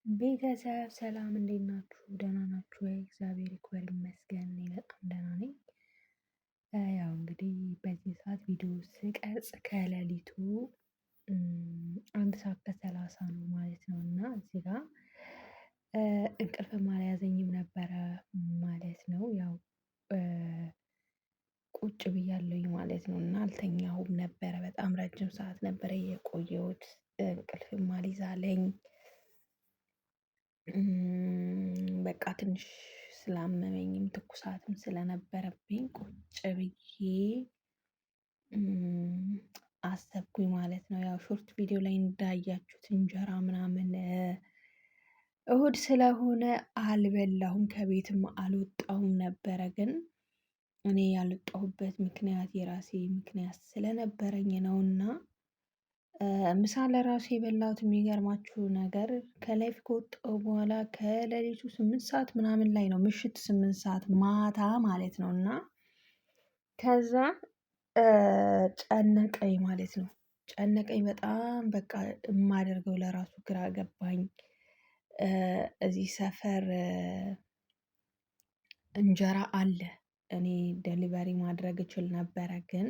ቤተሰብ ሰላም እንዴት ናችሁ? ደህና ናችሁ ወይ? እግዚአብሔር ይክበር ይመስገን እኔ በጣም ደህና ነኝ። ያው እንግዲህ በዚህ ሰዓት ቪዲዮ ስቀርጽ ከሌሊቱ 1 ሰዓት ከ30 ነው ማለት ነው። እና እዚህ ጋር እንቅልፍም አልያዘኝም ነበረ ማለት ነው። ያው ቁጭ ብያለሁኝ ማለት ነው እና አልተኛሁም ነበረ። በጣም ረጅም ሰዓት ነበረ የቆየሁት እንቅልፍም አልይዛለኝ። በቃ ትንሽ ስላመመኝም ትኩሳትም ስለነበረብኝ ቁጭ ብዬ አሰብኩኝ ማለት ነው። ያው ሾርት ቪዲዮ ላይ እንዳያችሁት እንጀራ ምናምን እሁድ ስለሆነ አልበላሁም ከቤትም አልወጣሁም ነበረ። ግን እኔ ያልወጣሁበት ምክንያት የራሴ ምክንያት ስለነበረኝ ነውና ምሳ ለራሱ የበላሁት የሚገርማችሁ ነገር ከላይፍ ከወጣሁ በኋላ ከሌሊቱ 8 ሰዓት ምናምን ላይ ነው። ምሽት 8 ሰዓት ማታ ማለት ነው። እና ከዛ ጨነቀኝ ማለት ነው። ጨነቀኝ በጣም በቃ የማደርገው ለራሱ ግራ ገባኝ። እዚህ ሰፈር እንጀራ አለ። እኔ ዴሊቨሪ ማድረግ እችል ነበረ ግን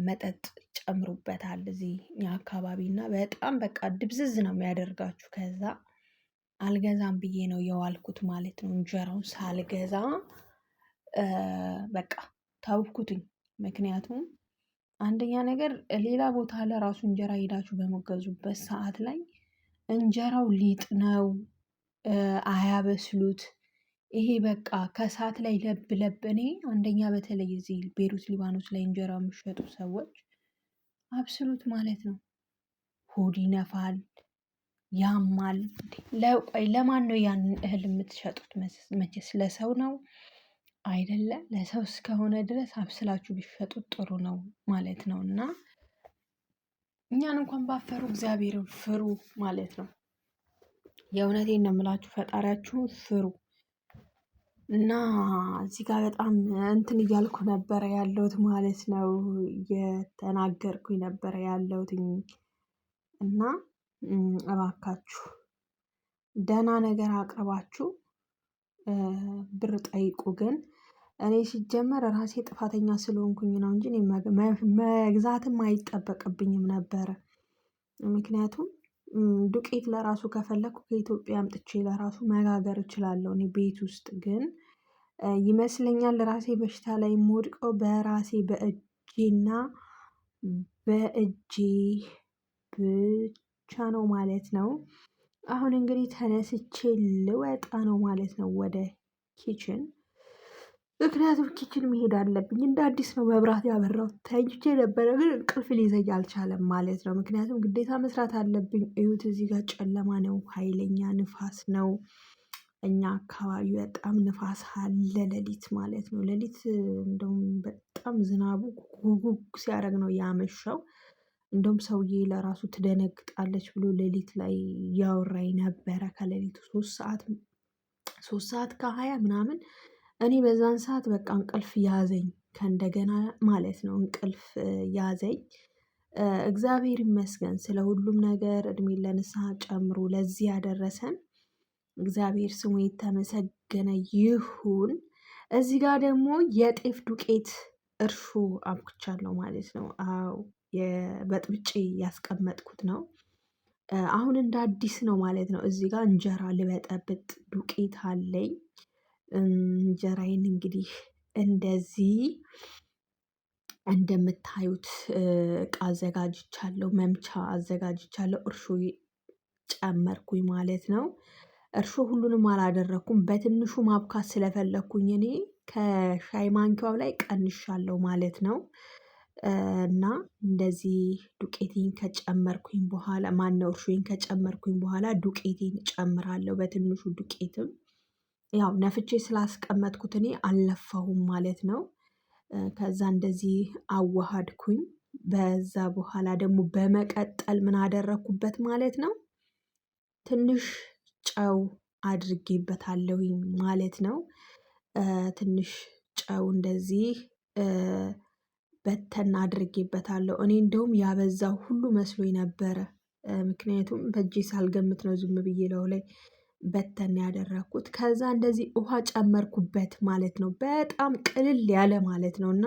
መጠጥ ይጨምሩበታል እዚህ እኛ አካባቢ እና በጣም በቃ ድብዝዝ ነው የሚያደርጋችሁ። ከዛ አልገዛም ብዬ ነው የዋልኩት ማለት ነው። እንጀራውን ሳልገዛ በቃ ተውኩትኝ። ምክንያቱም አንደኛ ነገር ሌላ ቦታ ለራሱ እንጀራ ሄዳችሁ በምትገዙበት ሰዓት ላይ እንጀራው ሊጥ ነው። አያበስሉት። ይሄ በቃ ከሰዓት ላይ ለብ ለብ እኔ አንደኛ በተለይ እዚህ ቤሩት ሊባኖስ ላይ እንጀራ የሚሸጡ ሰዎች አብስሉት ማለት ነው። ሆድ ይነፋል፣ ያማል። ለቆይ ለማን ነው ያንን እህል የምትሸጡት? መቼስ ለሰው ነው አይደለ? ለሰው እስከሆነ ድረስ አብስላችሁ ቢሸጡት ጥሩ ነው ማለት ነው። እና እኛን እንኳን ባፈሩ እግዚአብሔርን ፍሩ ማለት ነው። የእውነቴን ነው የምላችሁ፣ ፈጣሪያችሁን ፍሩ። እና እዚህ ጋር በጣም እንትን እያልኩ ነበረ ያለሁት ማለት ነው። የተናገርኩኝ ነበረ ያለሁት እና እባካችሁ ደህና ነገር አቅርባችሁ ብር ጠይቁ። ግን እኔ ሲጀመር ራሴ ጥፋተኛ ስለሆንኩኝ ነው እንጂ እኔ መግዛትም አይጠበቅብኝም ነበረ። ምክንያቱም ዱቄት ለራሱ ከፈለኩ ከኢትዮጵያ አምጥቼ ለራሱ መጋገር እችላለሁ እኔ ቤት ውስጥ። ግን ይመስለኛል ራሴ በሽታ ላይ የምወድቀው በራሴ በእጄና በእጄ ብቻ ነው ማለት ነው። አሁን እንግዲህ ተነስቼ ልወጣ ነው ማለት ነው ወደ ኪችን። ምክንያቱም ኪችን መሄድ አለብኝ። እንደ አዲስ ነው መብራት ያበራሁት። ተኝቼ ነበረ ግን እንቅልፍ ሊይዘኝ አልቻለም ማለት ነው። ምክንያቱም ግዴታ መስራት አለብኝ። እዩት እዚህ ጋር ጨለማ ነው፣ ኃይለኛ ንፋስ ነው። እኛ አካባቢ በጣም ንፋስ አለ ሌሊት ማለት ነው። ሌሊት እንደውም በጣም ዝናቡ ጉጉግ ሲያደርግ ነው ያመሸው። እንደውም ሰውዬ ለራሱ ትደነግጣለች ብሎ ሌሊት ላይ እያወራኝ ነበረ። ከሌሊቱ 3 ሰዓት ከ20 ምናምን እኔ በዛን ሰዓት በቃ እንቅልፍ ያዘኝ ከእንደገና ማለት ነው። እንቅልፍ ያዘኝ። እግዚአብሔር ይመስገን ስለ ሁሉም ነገር፣ እድሜን ለንስሐ ጨምሮ ለዚህ ያደረሰን እግዚአብሔር ስሙ የተመሰገነ ይሁን። እዚህ ጋር ደግሞ የጤፍ ዱቄት እርሾ አብኩቻለሁ ማለት ነው። አዎ በጥብጬ ያስቀመጥኩት ነው። አሁን እንደ አዲስ ነው ማለት ነው። እዚህ ጋር እንጀራ ልበጠብጥ ዱቄት አለኝ። እንጀራዬን እንግዲህ እንደዚህ እንደምታዩት እቃ አዘጋጅቻለሁ፣ መምቻ አዘጋጅቻለሁ። እርሾ ጨመርኩኝ ማለት ነው። እርሾ ሁሉንም አላደረኩም፣ በትንሹ ማብካት ስለፈለኩኝ እኔ ከሻይ ማንኪያው ላይ ቀንሻለሁ ማለት ነው። እና እንደዚህ ዱቄቴን ከጨመርኩኝ በኋላ ማነው እርሾዬን ከጨመርኩኝ በኋላ ዱቄቴን እጨምራለሁ። በትንሹ ዱቄትም ያው ነፍቼ ስላስቀመጥኩት እኔ አልለፋሁም ማለት ነው። ከዛ እንደዚህ አዋሃድኩኝ። በዛ በኋላ ደግሞ በመቀጠል ምን አደረኩበት ማለት ነው? ትንሽ ጨው አድርጌበታለሁኝ ማለት ነው። ትንሽ ጨው እንደዚህ በተን አድርጌበታለሁ። እኔ እንደውም ያበዛው ሁሉ መስሎኝ ነበረ። ምክንያቱም በእጄ ሳልገምት ነው ዝም ብዬ ለው ላይ በተን ያደረኩት። ከዛ እንደዚህ ውሃ ጨመርኩበት ማለት ነው። በጣም ቅልል ያለ ማለት ነው። እና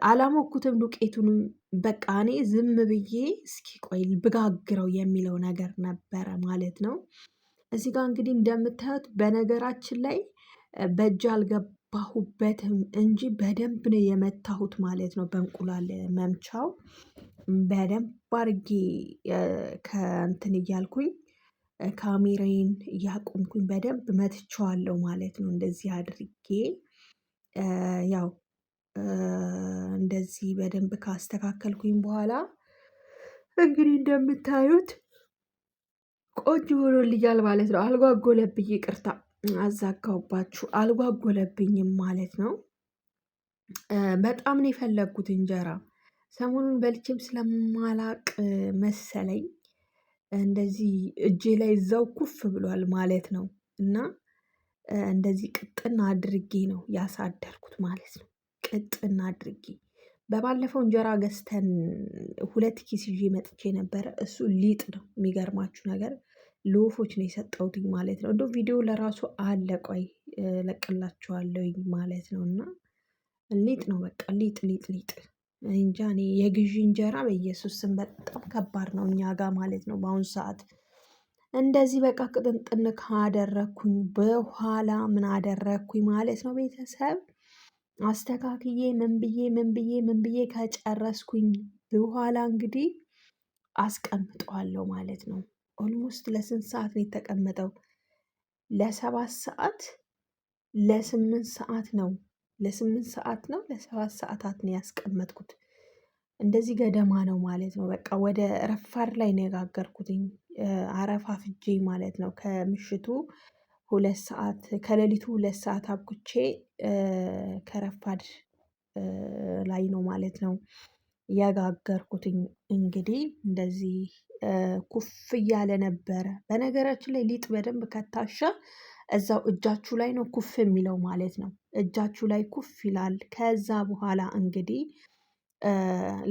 አላሞኩትም ዱቄቱንም በቃ እኔ ዝም ብዬ እስኪ ቆይ ብጋግረው የሚለው ነገር ነበረ ማለት ነው። እዚህ ጋር እንግዲህ እንደምታዩት በነገራችን ላይ በእጅ አልገባሁበትም እንጂ በደንብ ነው የመታሁት ማለት ነው። በእንቁላል መምቻው በደንብ አድርጌ ከእንትን እያልኩኝ ካሜራዬን እያቆምኩኝ በደንብ መትቼዋለሁ ማለት ነው። እንደዚህ አድርጌ ያው እንደዚህ በደንብ ካስተካከልኩኝ በኋላ እንግዲህ እንደምታዩት ቆንጆ ሆኖልኛል ማለት ነው። አልጓጎለብኝ፣ ይቅርታ አዛጋሁባችሁ፣ አልጓጎለብኝም ማለት ነው። በጣም ነው የፈለግኩት እንጀራ። ሰሞኑን በልቼም ስለማላቅ መሰለኝ እንደዚህ እጄ ላይ እዛው ኩፍ ብሏል ማለት ነው። እና እንደዚህ ቅጥን አድርጌ ነው ያሳደርኩት ማለት ነው። ቅጥን አድርጌ በባለፈው እንጀራ ገዝተን 2 ኪስ ይዤ መጥቼ ነበረ። እሱ ሊጥ ነው የሚገርማችሁ ነገር ለወፎች ነው የሰጠሁትኝ ማለት ነው። እንደው ቪዲዮ ለራሱ አለ፣ ቆይ እለቅላችኋለሁኝ ማለት ነው። እና ሊጥ ነው በቃ ሊጥ ሊጥ ሊጥ እንጃ። እኔ የግዢ እንጀራ በኢየሱስ ስም በጣም ከባድ ነው እኛ ጋር ማለት ነው በአሁኑ ሰዓት። እንደዚህ በቃ ቅጥንጥን ካደረግኩኝ በኋላ ምን አደረግኩኝ ማለት ነው ቤተሰብ አስተካክዬ ምን ብዬ ምን ብዬ ምን ብዬ ከጨረስኩኝ በኋላ እንግዲህ አስቀምጠዋለሁ ማለት ነው። ኦልሞስት ለስንት ሰዓት ነው የተቀመጠው? ለ7 ሰዓት ለ8 ሰዓት ነው ለ8 ሰዓት ነው ለ7 ሰዓታት ነው ያስቀመጥኩት። እንደዚህ ገደማ ነው ማለት ነው። በቃ ወደ ረፋድ ላይ ነው የጋገርኩትኝ አረፋፍጄ ማለት ነው። ከምሽቱ 2 ሰዓት ከሌሊቱ 2 ሰዓት አብኩቼ ከረፋድ ላይ ነው ማለት ነው የጋገርኩትኝ። እንግዲህ እንደዚህ ኩፍ እያለ ነበረ። በነገራችን ላይ ሊጥ በደንብ ከታሸ እዛው እጃችሁ ላይ ነው ኩፍ የሚለው ማለት ነው። እጃችሁ ላይ ኩፍ ይላል። ከዛ በኋላ እንግዲህ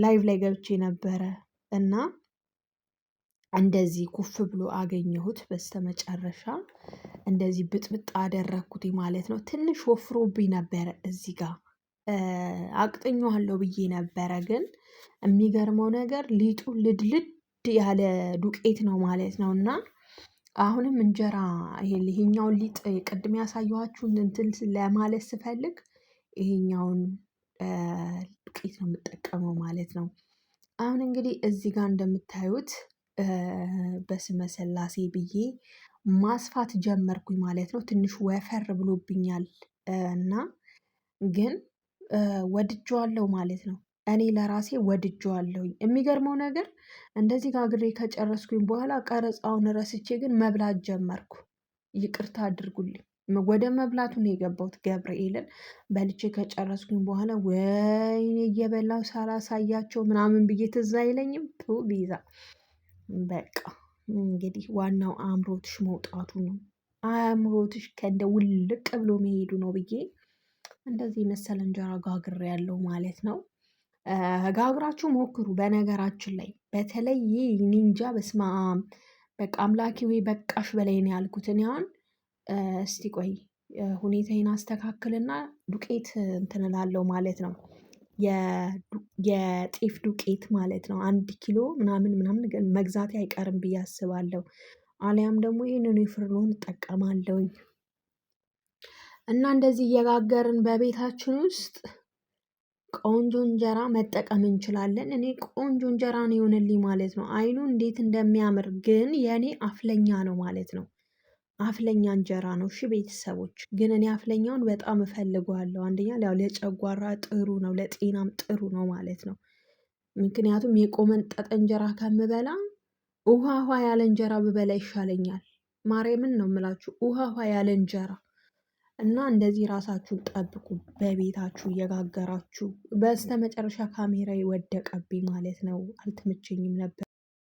ላይቭ ላይ ገብቼ ነበረ እና እንደዚህ ኩፍ ብሎ አገኘሁት። በስተመጨረሻ እንደዚህ ብጥብጥ አደረግኩት ማለት ነው። ትንሽ ወፍሮብኝ ነበረ እዚህ ጋር አቅጥኜዋለሁ ብዬ ነበረ። ግን የሚገርመው ነገር ሊጡ ልድልድ ያለ ዱቄት ነው ማለት ነው። እና አሁንም እንጀራ ይሄኛውን ሊጥ ቅድም ያሳየኋችሁን እንትን ለማለት ስፈልግ ይሄኛውን ዱቄት ነው የምጠቀመው ማለት ነው። አሁን እንግዲህ እዚህ ጋር እንደምታዩት በስመ ስላሴ ብዬ ማስፋት ጀመርኩኝ ማለት ነው። ትንሽ ወፈር ብሎብኛል እና ግን ወድጄዋለሁ ማለት ነው። እኔ ለራሴ ወድጄዋለሁኝ። የሚገርመው ነገር እንደዚህ ጋግሬ ከጨረስኩኝ በኋላ ቀረጻውን ረስቼ ግን መብላት ጀመርኩ። ይቅርታ አድርጉልኝ። ወደ መብላቱ ነው የገባሁት። ገብርኤልን በልቼ ከጨረስኩኝ በኋላ ወይኔ እየበላው ሳላሳያቸው ምናምን ብዬ ትዝ አይለኝም። ቢዛ በቃ እንግዲህ ዋናው አእምሮትሽ መውጣቱ ነው። አእምሮትሽ ከእንደ ውልቅ ብሎ መሄዱ ነው ብዬ እንደዚህ መሰለ እንጀራ ጋግሬያለሁ ማለት ነው። ጋግራችሁ ሞክሩ። በነገራችን ላይ በተለይ እኔ እንጃ በስመአብ በቃ አምላኬ ወይ በቃሽ በላይ ነው ያልኩት። እኔ አሁን እስቲ ቆይ ሁኔታዬን አስተካክልና ዱቄት እንትን እላለሁ ማለት ነው። የጤፍ ዱቄት ማለት ነው 1 ኪሎ ምናምን መግዛቴ አይቀርም ብዬ አስባለሁ። አሊያም ደግሞ ይሄንን የፍርኖን እጠቀማለሁኝ። እና እንደዚህ እየጋገርን በቤታችን ውስጥ ቆንጆ እንጀራ መጠቀም እንችላለን። እኔ ቆንጆ እንጀራ ነው የሆነልኝ ማለት ነው። አይኑ እንዴት እንደሚያምር ግን የኔ አፍለኛ ነው ማለት ነው። አፍለኛ እንጀራ ነው። እሺ ቤተሰቦች፣ ግን እኔ አፍለኛውን በጣም እፈልገዋለሁ። አንደኛ ያው ለጨጓራ ጥሩ ነው፣ ለጤናም ጥሩ ነው ማለት ነው። ምክንያቱም የቆመጠጠ እንጀራ ከምበላ ውሃ ውሃ ያለ እንጀራ ብበላ ይሻለኛል። ማርያምን ነው የምላችሁ፣ ውሃ ውሃ ያለ እንጀራ እና እንደዚህ ራሳችሁን ጠብቁ በቤታችሁ እየጋገራችሁ። በስተመጨረሻ ካሜራዬ ወደቀብኝ ማለት ነው። አልተመቸኝም ነበር።